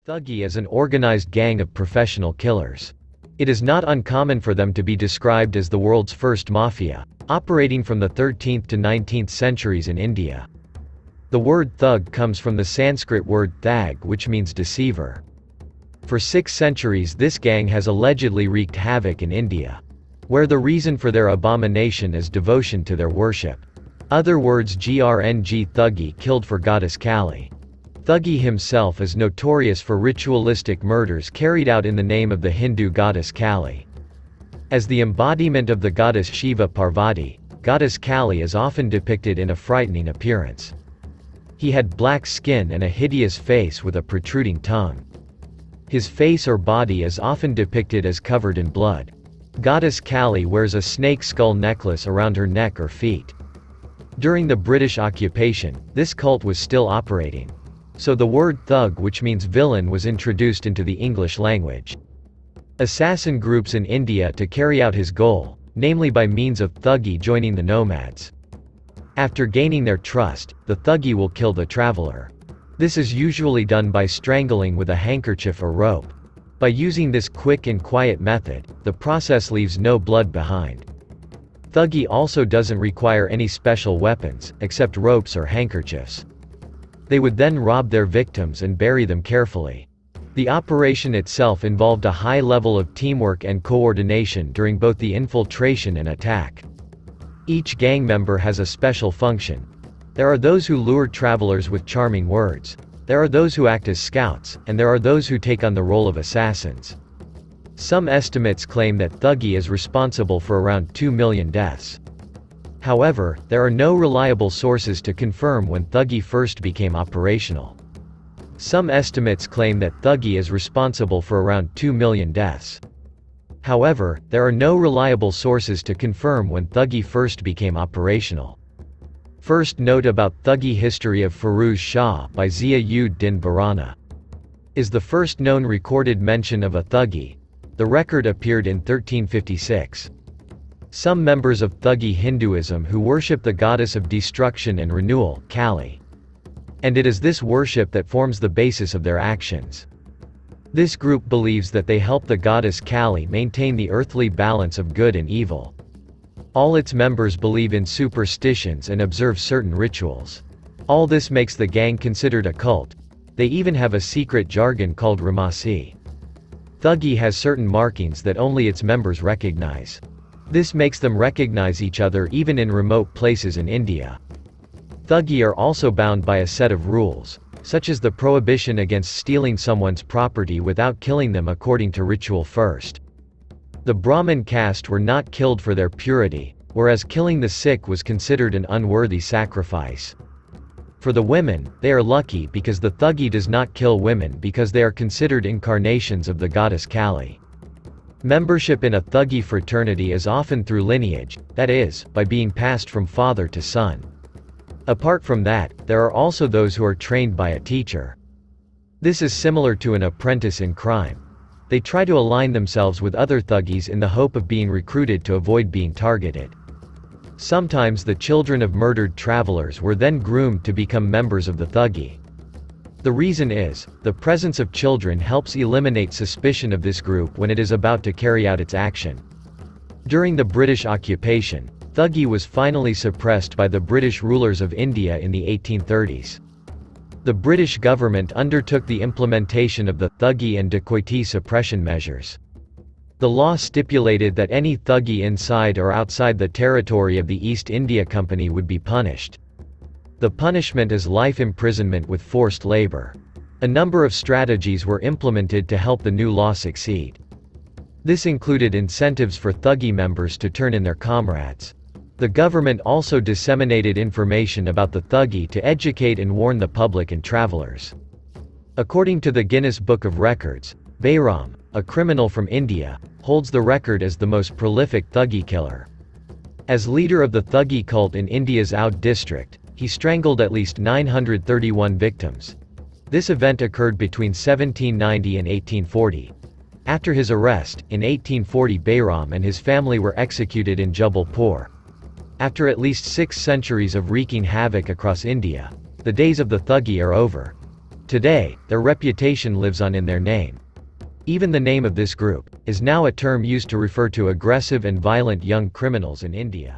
Thuggee is an organized gang of professional killers. It is not uncommon for them to be described as the world's first mafia, operating from the 13th to 19th centuries in India. The word thug comes from the Sanskrit word thag, which means deceiver. For 6 centuries this gang has allegedly wreaked havoc in India, where the reason for their abomination is devotion to their worship. Other words grng thuggee killed for goddess Kali. Thuggee himself is notorious for ritualistic murders carried out in the name of the Hindu goddess Kali. As the embodiment of the goddess Shiva Parvati, goddess Kali is often depicted in a frightening appearance. He had black skin and a hideous face with a protruding tongue. His face or body is often depicted as covered in blood. Goddess Kali wears a snake skull necklace around her neck or feet. During the British occupation, this cult was still operating. So the word thug, which means villain, was introduced into the English language. Assassin groups in India to carry out his goal, namely by means of thuggee joining the nomads. After gaining their trust, the thuggee will kill the traveler. This is usually done by strangling with a handkerchief or rope. By using this quick and quiet method, the process leaves no blood behind. Thuggee also doesn't require any special weapons, except ropes or handkerchiefs. They would then rob their victims and bury them carefully. The operation itself involved a high level of teamwork and coordination during both the infiltration and attack. Each gang member has a special function. There are those who lure travelers with charming words. There are those who act as scouts, and there are those who take on the role of assassins. Some estimates claim that thuggee is responsible for around 2 million deaths. However, there are no reliable sources to confirm when thuggee first became operational. Some estimates claim that thuggee is responsible for around 2 million deaths. However, there are no reliable sources to confirm when thuggee first became operational. First note about Thuggee History of Firuz Shah by Zia-ud-Din Barana is the first known recorded mention of a thuggee. The record appeared in 1356. Some members of Thuggee Hinduism who worship the goddess of destruction and renewal, Kali. And it is this worship that forms the basis of their actions. This group believes that they help the goddess Kali maintain the earthly balance of good and evil. All its members believe in superstitions and observe certain rituals. All this makes the gang considered a cult. They even have a secret jargon called Ramasi. Thuggee has certain markings that only its members recognize. This makes them recognize each other even in remote places in India. Thuggee are also bound by a set of rules, such as the prohibition against stealing someone's property without killing them according to ritual first. The Brahmin caste were not killed for their purity, whereas killing the sick was considered an unworthy sacrifice. For the women, they are lucky because the thuggee does not kill women because they are considered incarnations of the goddess Kali. Membership in a thuggee fraternity is often through lineage, that is, by being passed from father to son. Apart from that, there are also those who are trained by a teacher. This is similar to an apprentice in crime. They try to align themselves with other thuggees in the hope of being recruited to avoid being targeted. Sometimes the children of murdered travelers were then groomed to become members of the thuggee. The reason is, the presence of children helps eliminate suspicion of this group when it is about to carry out its action. During the British occupation, thuggee was finally suppressed by the British rulers of India in the 1830s. The British government undertook the implementation of the thuggee and dacoity suppression measures. The law stipulated that any thuggee inside or outside the territory of the East India Company would be punished. The punishment is life imprisonment with forced labor. A number of strategies were implemented to help the new law succeed. This included incentives for thuggee members to turn in their comrades. The government also disseminated information about the thuggee to educate and warn the public and travelers. According to the Guinness Book of Records, Bayram, a criminal from India, holds the record as the most prolific thuggee killer. As leader of the thuggee cult in India's Oudh district, he strangled at least 931 victims. This event occurred between 1790 and 1840. After his arrest, in 1840 Bayram and his family were executed in Jabalpur. After at least 6 centuries of wreaking havoc across India, the days of the thuggee are over. Today, their reputation lives on in their name. Even the name of this group is now a term used to refer to aggressive and violent young criminals in India.